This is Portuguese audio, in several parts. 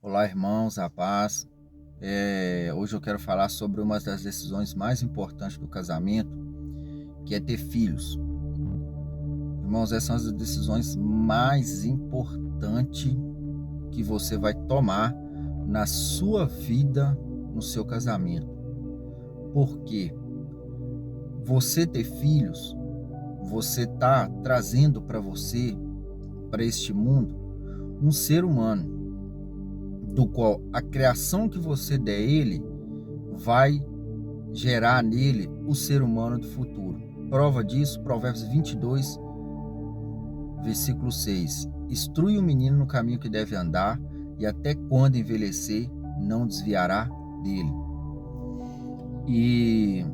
Olá, irmãos, a paz. Hoje eu quero falar sobre uma das decisões mais importantes do casamento, que é ter filhos. Irmãos, essas são as decisões mais importantes que você vai tomar na sua vida, no seu casamento. Porque você ter filhos, você está trazendo para você, para este mundo, um ser humano, do qual a criação que você der a ele vai gerar nele o ser humano do futuro. Prova disso, Provérbios 22, versículo 6. Instrui o menino no caminho que deve andar, e até quando envelhecer, não desviará dele. E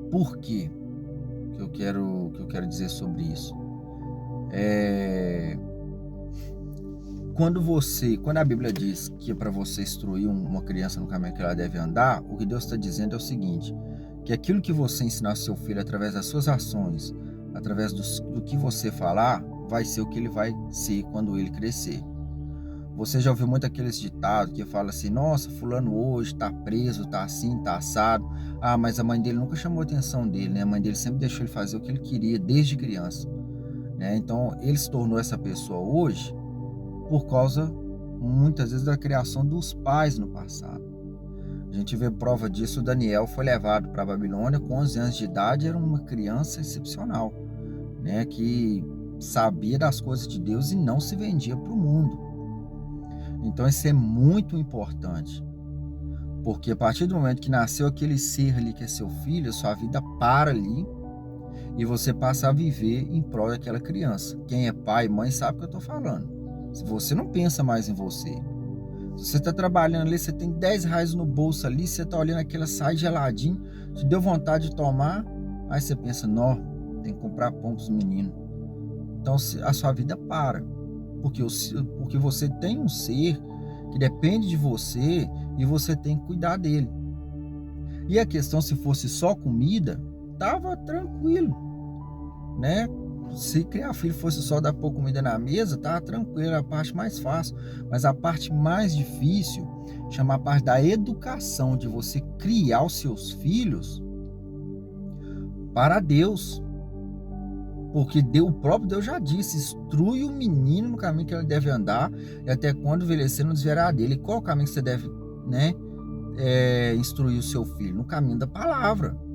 por quê que eu quero dizer sobre isso? Quando a Bíblia diz que é para você instruir uma criança no caminho que ela deve andar, o que Deus está dizendo é o seguinte, que aquilo que você ensinar ao seu filho através das suas ações, através do que você falar, vai ser o que ele vai ser quando ele crescer. Você já ouviu muito aqueles ditados que fala assim, nossa, fulano hoje está preso, está assim, está assado. Ah, mas a mãe dele nunca chamou a atenção dele, né? A mãe dele sempre deixou ele fazer o que ele queria desde criança, né? Então, ele se tornou essa pessoa hoje por causa, muitas vezes, da criação dos pais no passado. A gente vê prova disso, Daniel foi levado para a Babilônia com 11 anos de idade, era uma criança excepcional, né, que sabia das coisas de Deus e não se vendia para o mundo. Então isso é muito importante, porque a partir do momento que nasceu aquele ser ali que é seu filho, a sua vida para ali e você passa a viver em prol daquela criança. Quem é pai e mãe sabe o que eu estou falando. Se você não pensa mais em você, se você está trabalhando ali, você tem 10 reais no bolso ali, você está olhando aquela açaí geladinho, te deu vontade de tomar, aí você pensa, não, tem que comprar pão para os meninos. Então a sua vida para, porque você tem um ser que depende de você e você tem que cuidar dele. E a questão, se fosse só comida, tava tranquilo, né? Se criar filho fosse só dar pouco comida na mesa, tá tranquilo, é a parte mais fácil. Mas a parte mais difícil chama a parte da educação, de você criar os seus filhos para Deus. Porque o próprio Deus já disse, instrui o menino no caminho que ele deve andar, e até quando envelhecer não desviará dele. E qual o caminho que você deve, né, instruir o seu filho? No caminho da palavra.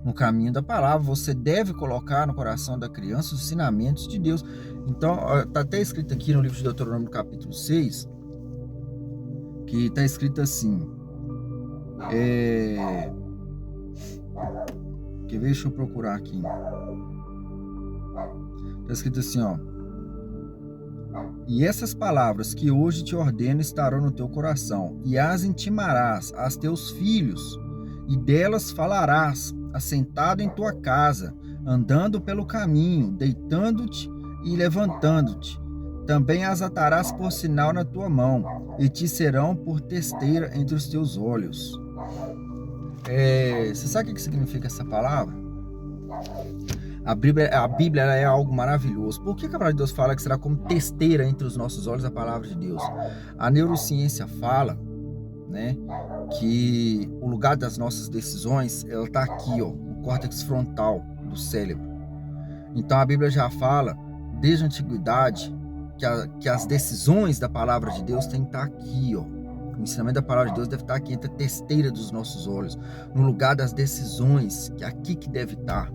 No caminho da palavra, você deve colocar no coração da criança os ensinamentos de Deus. Então, está até escrito aqui no livro de Deuteronômio, capítulo 6, que está escrito assim, quer ver? Deixa eu procurar aqui. Está escrito assim, ó, e essas palavras que hoje te ordeno estarão no teu coração, e as intimarás aos teus filhos, e delas falarás, assentado em tua casa, andando pelo caminho, deitando-te e levantando-te. Também as atarás por sinal na tua mão, e te serão por testeira entre os teus olhos. Você sabe o que significa essa palavra? A Bíblia é algo maravilhoso. Por que a palavra de Deus fala que será como testeira entre os nossos olhos a palavra de Deus? A neurociência fala, né, que o lugar das nossas decisões, ela está aqui, ó, no córtex frontal do cérebro. Então a Bíblia já fala, desde a antiguidade, que as decisões da palavra de Deus têm que estar aqui, ó. O ensinamento da palavra de Deus deve estar aqui entre a testeira dos nossos olhos, no lugar das decisões, que é aqui que deve estar.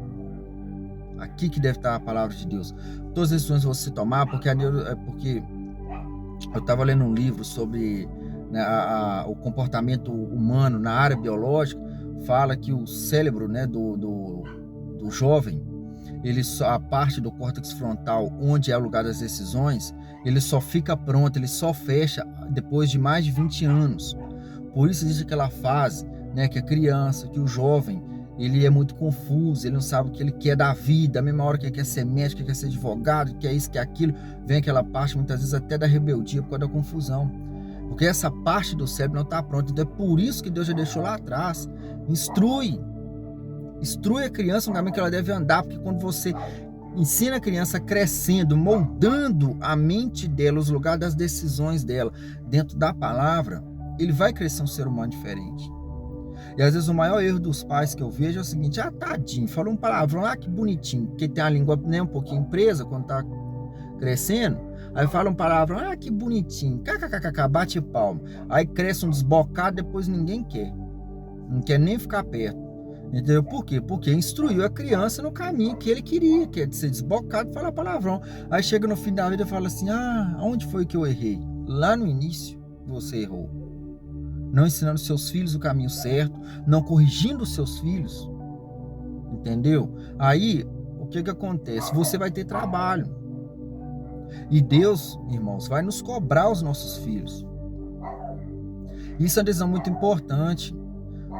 Aqui que deve estar a palavra de Deus. Todas as decisões você tomar, porque eu estava lendo um livro sobre, né, o comportamento humano na área biológica, fala que o cérebro, né, do jovem, a parte do córtex frontal, onde é o lugar das decisões, ele só fica pronto, ele só fecha depois de mais de 20 anos. Por isso existe aquela fase, né, que a criança, que o jovem, ele é muito confuso, ele não sabe o que ele quer da vida, a mesma hora que ele quer ser médico, que ele quer ser advogado, que é isso, que é aquilo, vem aquela parte, muitas vezes até da rebeldia, por causa da confusão. Porque essa parte do cérebro não está pronta. Então é por isso que Deus já deixou lá atrás. Instrui a criança no caminho que ela deve andar, porque quando você ensina a criança crescendo, moldando a mente dela, os lugares das decisões dela, dentro da palavra, ele vai crescer um ser humano diferente. E às vezes o maior erro dos pais que eu vejo é o seguinte: tadinho, falou um palavrão, que bonitinho, porque tem a língua nem um pouquinho presa quando tá crescendo. Aí fala um palavrão, que bonitinho, kkkk, bate palma. Aí cresce um desbocado, depois ninguém quer. Não quer nem ficar perto. Entendeu? Por quê? Porque instruiu a criança no caminho que ele queria, que é de ser desbocado e falar palavrão. Aí chega no fim da vida e fala assim: onde foi que eu errei? Lá no início você errou. Não ensinando seus filhos o caminho certo, não corrigindo os seus filhos. Entendeu? Aí, o que acontece? Você vai ter trabalho. E Deus, irmãos, vai nos cobrar os nossos filhos. Isso é uma decisão muito importante.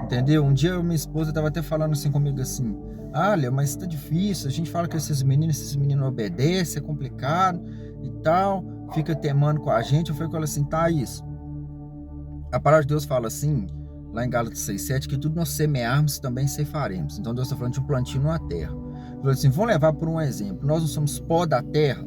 Entendeu? Um dia minha esposa estava até falando assim comigo assim: olha, mas tá difícil, a gente fala que esses meninos obedecem, é complicado e tal, fica temando com a gente. Eu falei com ela assim: Thaís, a palavra de Deus fala assim, lá em Gálatas 6:7, que tudo nós semearmos também ceifaremos. Então Deus está falando de um plantio numa terra. Eu falei assim: vamos levar por um exemplo, nós não somos pó da terra.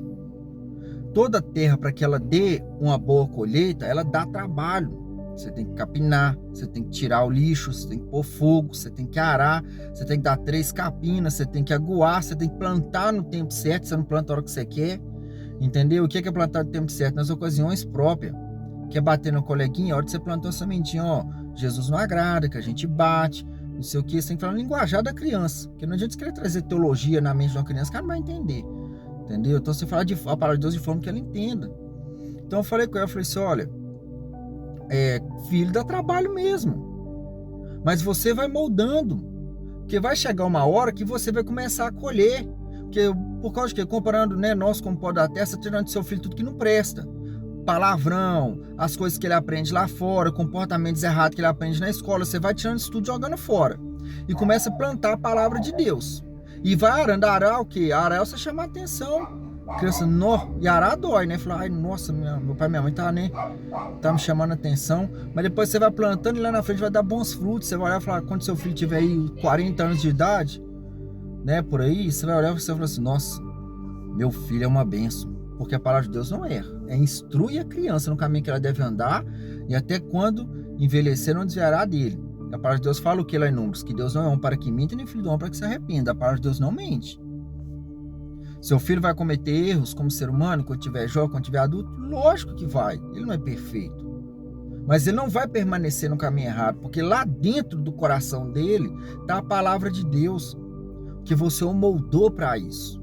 Toda terra, para que ela dê uma boa colheita, ela dá trabalho. Você tem que capinar, você tem que tirar o lixo, você tem que pôr fogo, você tem que arar, você tem que dar 3 capinas, você tem que aguar, você tem que plantar no tempo certo, você não planta a hora que você quer, entendeu? O que é plantar no tempo certo? Nas ocasiões próprias. Quer bater no coleguinha, a hora que você plantou a sementinha, Jesus não agrada, que a gente bate, não sei o que, você tem que falar no linguajar da criança, porque não adianta você querer trazer teologia na mente de uma criança, que ela não vai entender, entendeu? Então você fala a palavra de Deus de forma que ela entenda. Então eu falei com ela, eu falei assim: olha, filho dá trabalho mesmo, mas você vai moldando, porque vai chegar uma hora que você vai começar a colher, porque por causa de que, comparando, nós como pó da terra, você tá tirando do seu filho tudo que não presta, palavrão, as coisas que ele aprende lá fora, comportamentos errados que ele aprende na escola, você vai tirando isso tudo, jogando fora, e começa a plantar a palavra de Deus, e vai arando. Arar o quê? Arar é você chamar a atenção. Criança, e arar dói, né? Falar: nossa, meu pai e minha mãe tá me chamando a atenção. Mas depois você vai plantando e lá na frente vai dar bons frutos. Você vai olhar e falar: quando seu filho tiver aí 40 anos de idade, né, por aí, você vai olhar e você vai falar assim: nossa, meu filho é uma bênção. Porque a palavra de Deus não erra. Instrui a criança no caminho que ela deve andar, e até quando envelhecer não desviará dele. A palavra de Deus fala o que lá em Números? Que Deus não é homem para que minta, nem filho do homem para que se arrependa. A palavra de Deus não mente. Seu filho vai cometer erros como ser humano quando tiver jovem, quando tiver adulto? Lógico que vai. Ele não é perfeito. Mas ele não vai permanecer no caminho errado, porque lá dentro do coração dele está a palavra de Deus, que você o moldou para isso.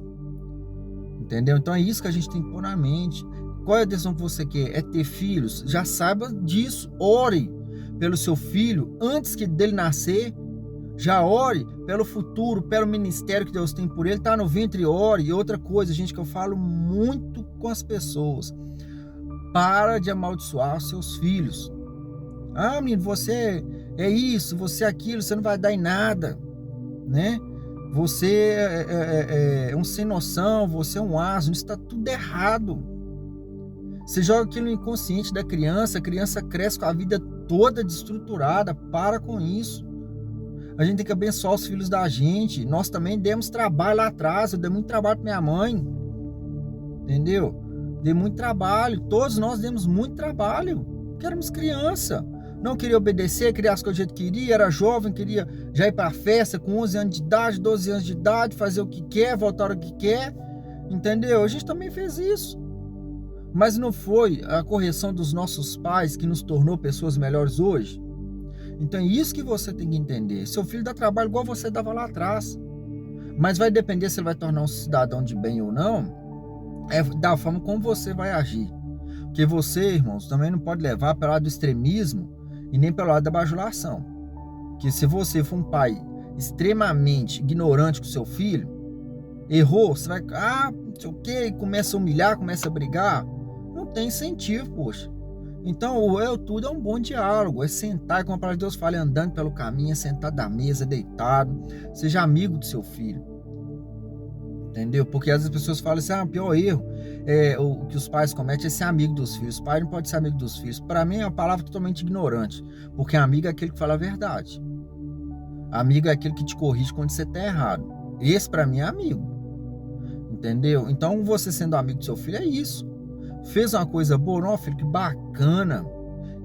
Entendeu? Então é isso que a gente tem que pôr na mente. Qual é a decisão que você quer? É ter filhos? Já saiba disso. Ore pelo seu filho antes que dele nascer. Já ore pelo futuro, pelo ministério que Deus tem por ele. Tá no ventre, ore. E outra coisa, gente, que eu falo muito com as pessoas: para de amaldiçoar os seus filhos. Menino, você é isso, você é aquilo, você não vai dar em nada, né? Você é um sem noção, você é um asno. Isso está tudo errado. Você joga aquilo no inconsciente da criança, a criança cresce com a vida toda desestruturada. Para com isso. A gente tem que abençoar os filhos da gente. Nós também demos trabalho lá atrás. Eu dei muito trabalho para minha mãe. Entendeu? Dei muito trabalho. Todos nós demos muito trabalho. Porque éramos criança. Não queria obedecer, queria as coisas do jeito que queria. Era jovem, queria já ir para a festa com 11 anos de idade, 12 anos de idade, fazer o que quer, voltar a hora que quer. Entendeu? A gente também fez isso. Mas não foi a correção dos nossos pais que nos tornou pessoas melhores hoje? Então é isso que você tem que entender. Seu filho dá trabalho igual você dava lá atrás. Mas vai depender se ele vai tornar um cidadão de bem ou não, da forma como você vai agir. Porque você, irmãos, também não pode levar pelo lado do extremismo e nem pelo lado da bajulação. Porque se você for um pai extremamente ignorante com seu filho, errou, você vai, não sei o que, começa a humilhar, começa a brigar. Não tem incentivo, poxa. Então, tudo é um bom diálogo, é sentar, como a palavra de Deus fala, andando pelo caminho, é sentar da mesa, deitado, seja amigo do seu filho, entendeu? Porque às vezes as pessoas falam assim: o pior erro o que os pais cometem é ser amigo dos filhos. O pai não pode ser amigo dos filhos. Para mim é uma palavra totalmente ignorante, porque amigo é aquele que fala a verdade, amigo é aquele que te corrige quando você está errado. Esse para mim é amigo, entendeu? Então, você sendo amigo do seu filho, é isso. Fez uma coisa boa, não, filho, que bacana,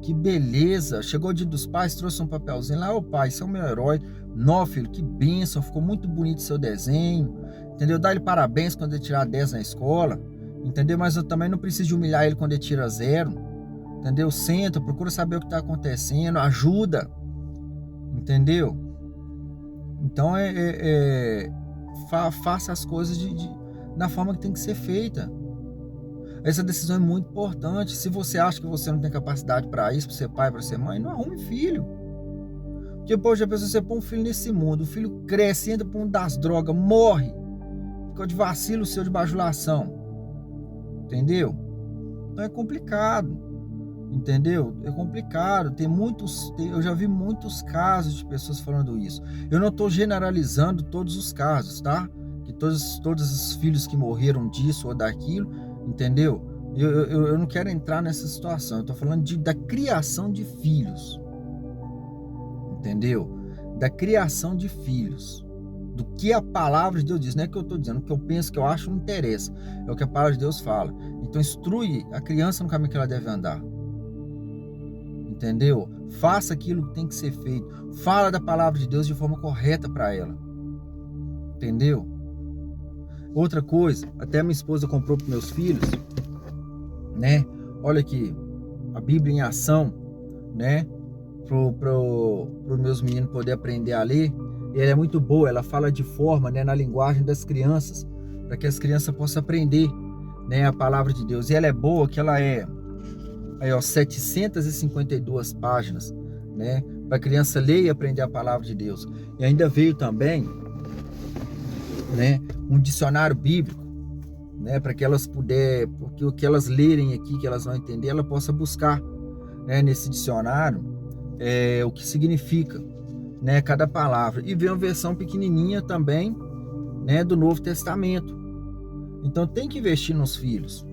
que beleza. Chegou o dia dos pais, trouxe um papelzinho lá, ô pai, você é o meu herói. Não, filho, que bênção, ficou muito bonito o seu desenho, entendeu? Dá ele parabéns quando ele tirar 10 na escola, entendeu? Mas eu também não preciso de humilhar ele quando ele tira 0, entendeu? Senta, procura saber o que está acontecendo, ajuda, entendeu? Então, faça as coisas da forma que tem que ser feita. Essa decisão é muito importante. Se você acha que você não tem capacidade para isso, para ser pai, para ser mãe, não arrume filho. Porque, poxa, a pessoa, você põe um filho nesse mundo, o filho cresce, entra para um das drogas, morre, fica de vacilo seu de bajulação. Entendeu? Então é complicado. Entendeu? É complicado. Eu já vi muitos casos de pessoas falando isso. Eu não estou generalizando todos os casos, tá? Que todos os filhos que morreram disso ou daquilo, entendeu? Eu não quero entrar nessa situação. Eu estou falando da criação de filhos, entendeu? Da criação de filhos. Do que a palavra de Deus diz. Não é que eu estou dizendo, o que eu penso, que eu acho, não interessa. É o que a palavra de Deus fala. Então instrui a criança no caminho que ela deve andar. Entendeu? Faça aquilo que tem que ser feito. Fala da palavra de Deus de forma correta para ela. Entendeu? Outra coisa, até minha esposa comprou para meus filhos, né? Olha aqui, a Bíblia em ação, né? Para os meus meninos poderem aprender a ler. E ela é muito boa, ela fala de forma, né, na linguagem das crianças, para que as crianças possam aprender, né, a palavra de Deus. E ela é boa, que ela é aí, ó, 752 páginas, né, para a criança ler e aprender a palavra de Deus. E ainda veio também, né, um dicionário bíblico, né, para que elas puderem, porque o que elas lerem aqui, que elas não entenderem, ela possa buscar, né, nesse dicionário o que significa, né, cada palavra. E veio uma versão pequenininha também, né, do Novo Testamento. Então tem que investir nos filhos,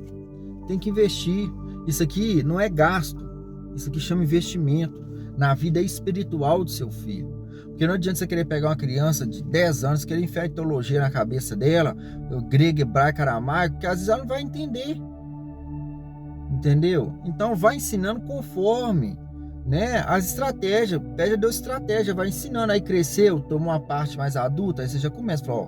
tem que investir. Isso aqui não é gasto, isso aqui chama investimento na vida espiritual do seu filho. Porque não adianta você querer pegar uma criança de 10 anos, querer enfiar teologia na cabeça dela, o grego, hebraico, aramaico, que às vezes ela não vai entender. Entendeu? Então vai ensinando conforme, né, as estratégias. Pede a Deus estratégia, vai ensinando. Aí cresceu, tomou uma parte mais adulta, aí você já começa a falar, ó,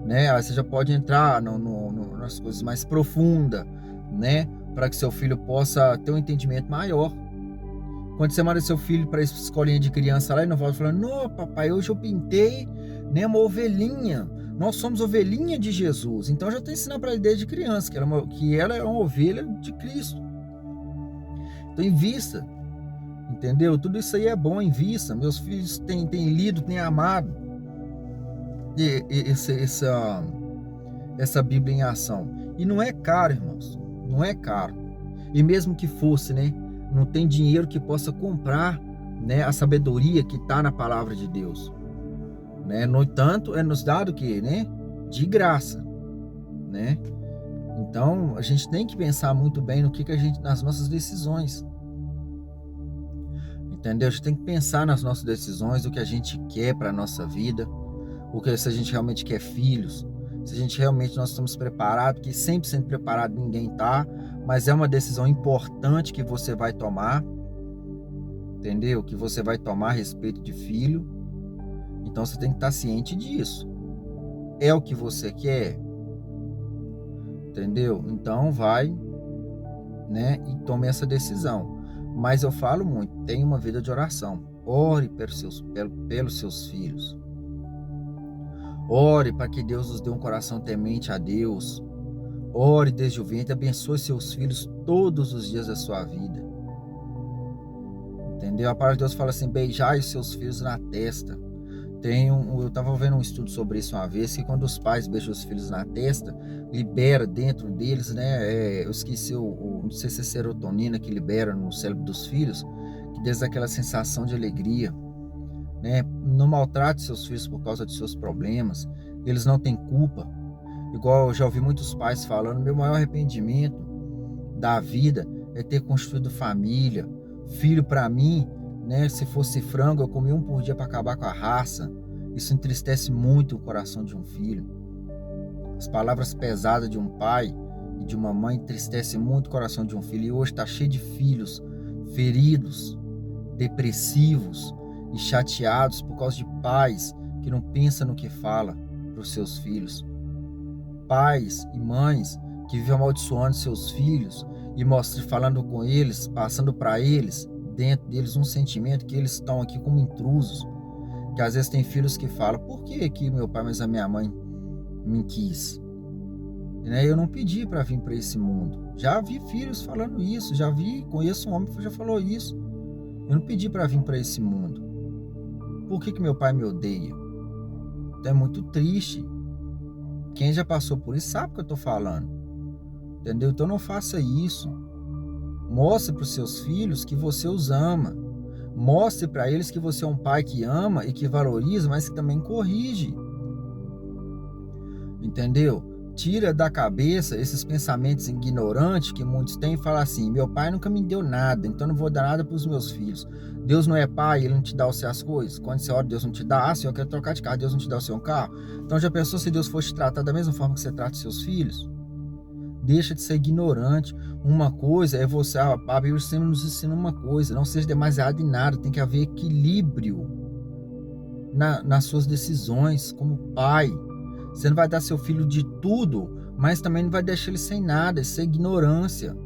né, aí você já pode entrar nas coisas mais profundas, né, para que seu filho possa ter um entendimento maior. Quando você manda seu filho para a escolinha de criança lá, ele não volta falando, não, papai, hoje eu pintei, né, uma ovelhinha. Nós somos ovelhinha de Jesus. Então eu já estou ensinando para ele desde criança que ela é uma ovelha de Cristo. Então invista, entendeu? Tudo isso aí é bom, invista. Meus filhos têm lido, têm amado essa Bíblia em ação. E não é caro, irmãos. Não é caro. E mesmo que fosse, né? Não tem dinheiro que possa comprar, né, a sabedoria que está na palavra de Deus. Né? No entanto, é nos dado que, né, de graça, né? Então, a gente tem que pensar muito bem no que a gente, nas nossas decisões. Entendeu? A gente tem que pensar nas nossas decisões, o que a gente quer para a nossa vida, se a gente realmente quer filhos, se a gente realmente nós estamos preparados, que 100% preparado ninguém está, mas é uma decisão importante que você vai tomar, entendeu? Que você vai tomar a respeito de filho. Então você tem que estar ciente disso. É o que você quer, entendeu? Então vai, né, e tome essa decisão. Mas eu falo muito, tenha uma vida de oração. Ore pelos seus filhos. Ore para que Deus nos dê um coração temente a Deus. Ore desde o ventre, abençoe seus filhos todos os dias da sua vida. Entendeu? A palavra de Deus fala assim, beijai os seus filhos na testa. Eu estava vendo um estudo sobre isso uma vez, que quando os pais beijam os filhos na testa, libera dentro deles, né? Eu esqueci, não sei se é serotonina que libera no cérebro dos filhos, que desde aquela sensação de alegria, né? Não maltrate seus filhos por causa de seus problemas, eles não têm culpa. Igual eu já ouvi muitos pais falando, meu maior arrependimento da vida é ter construído família. Filho, para mim, né, se fosse frango, eu comia um por dia para acabar com a raça. Isso entristece muito o coração de um filho. As palavras pesadas de um pai e de uma mãe entristecem muito o coração de um filho. E hoje está cheio de filhos feridos, depressivos e chateados por causa de pais que não pensam no que fala para os seus filhos. Pais e mães que vivem amaldiçoando seus filhos e falando com eles, passando para eles, dentro deles, um sentimento que eles estão aqui como intrusos. Que às vezes tem filhos que falam: por que aqui meu pai, mas a minha mãe me quis? Eu não pedi para vir para esse mundo. Já vi filhos falando isso, conheço um homem que já falou isso. Eu não pedi para vir para esse mundo. Por que meu pai me odeia? Então é muito triste. Quem já passou por isso sabe o que eu estou falando. Entendeu? Então não faça isso. Mostre para os seus filhos que você os ama. Mostre para eles que você é um pai que ama e que valoriza, mas que também corrige. Entendeu? Tira da cabeça esses pensamentos ignorantes que muitos têm e fala assim: meu pai nunca me deu nada, então não vou dar nada para os meus filhos. Deus não é pai, ele não te dá as coisas. Quando você ora, Deus não te dá. Se eu quero trocar de carro, Deus não te dá o seu carro. Então já pensou se Deus fosse te tratar da mesma forma que você trata os seus filhos? Deixa de ser ignorante. Uma coisa é você, a Bíblia sempre nos ensina uma coisa: não seja demasiado em nada, tem que haver equilíbrio nas suas decisões como pai. Você não vai dar seu filho de tudo, mas também não vai deixar ele sem nada. Isso é ignorância.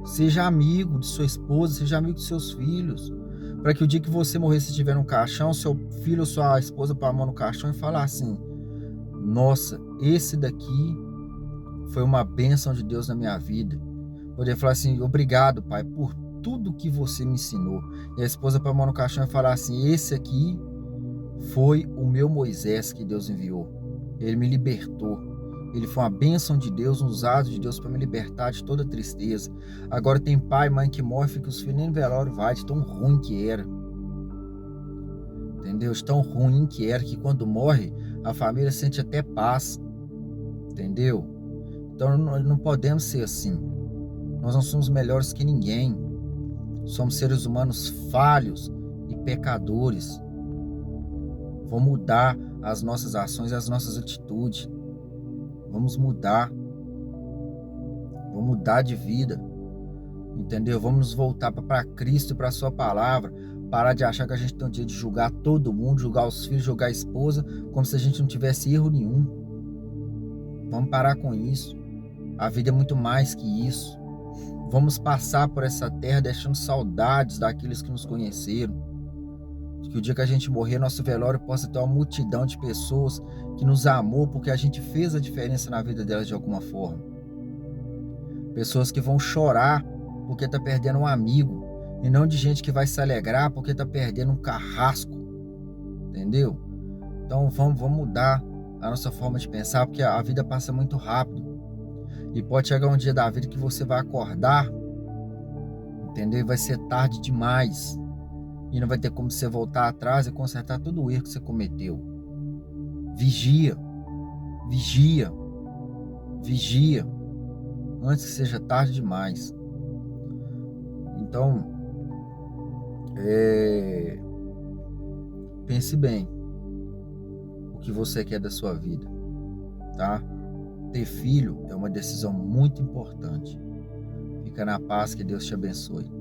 Seja amigo de sua esposa, seja amigo de seus filhos, para que o dia que você morrer, se estiver no caixão, seu filho ou sua esposa põe a mão no caixão e falar assim: nossa, esse daqui foi uma bênção de Deus na minha vida. Poder falar assim: obrigado, pai, por tudo que você me ensinou. E a esposa põe a mão no caixão e falar assim: esse aqui foi o meu Moisés que Deus enviou. Ele me libertou. Ele foi uma bênção de Deus, um usado de Deus para me libertar de toda tristeza. Agora tem pai e mãe que morre, que os filhos nem no velório vai, de tão ruim que era. Entendeu? De tão ruim que era, que quando morre, a família sente até paz. Entendeu? Então nós não podemos ser assim. Nós não somos melhores que ninguém. Somos seres humanos falhos e pecadores. Vamos mudar as nossas ações e as nossas atitudes. Vamos mudar. Vamos mudar de vida. Entendeu? Vamos nos voltar para Cristo e para a sua palavra. Parar de achar que a gente tem o direito de julgar todo mundo, julgar os filhos, julgar a esposa, como se a gente não tivesse erro nenhum. Vamos parar com isso. A vida é muito mais que isso. Vamos passar por essa terra deixando saudades daqueles que nos conheceram. Que o dia que a gente morrer, nosso velório possa ter uma multidão de pessoas que nos amou porque a gente fez a diferença na vida delas de alguma forma. Pessoas que vão chorar porque tá perdendo um amigo, e não de gente que vai se alegrar porque tá perdendo um carrasco. Entendeu? Então vamos mudar a nossa forma de pensar, porque a vida passa muito rápido. E pode chegar um dia da vida que você vai acordar, entendeu? E vai ser tarde demais. E não vai ter como você voltar atrás e consertar todo o erro que você cometeu. Vigia. Vigia. Vigia. Antes que seja tarde demais. Então, pense bem o que você quer da sua vida, tá? Ter filho é uma decisão muito importante. Fica na paz, que Deus te abençoe.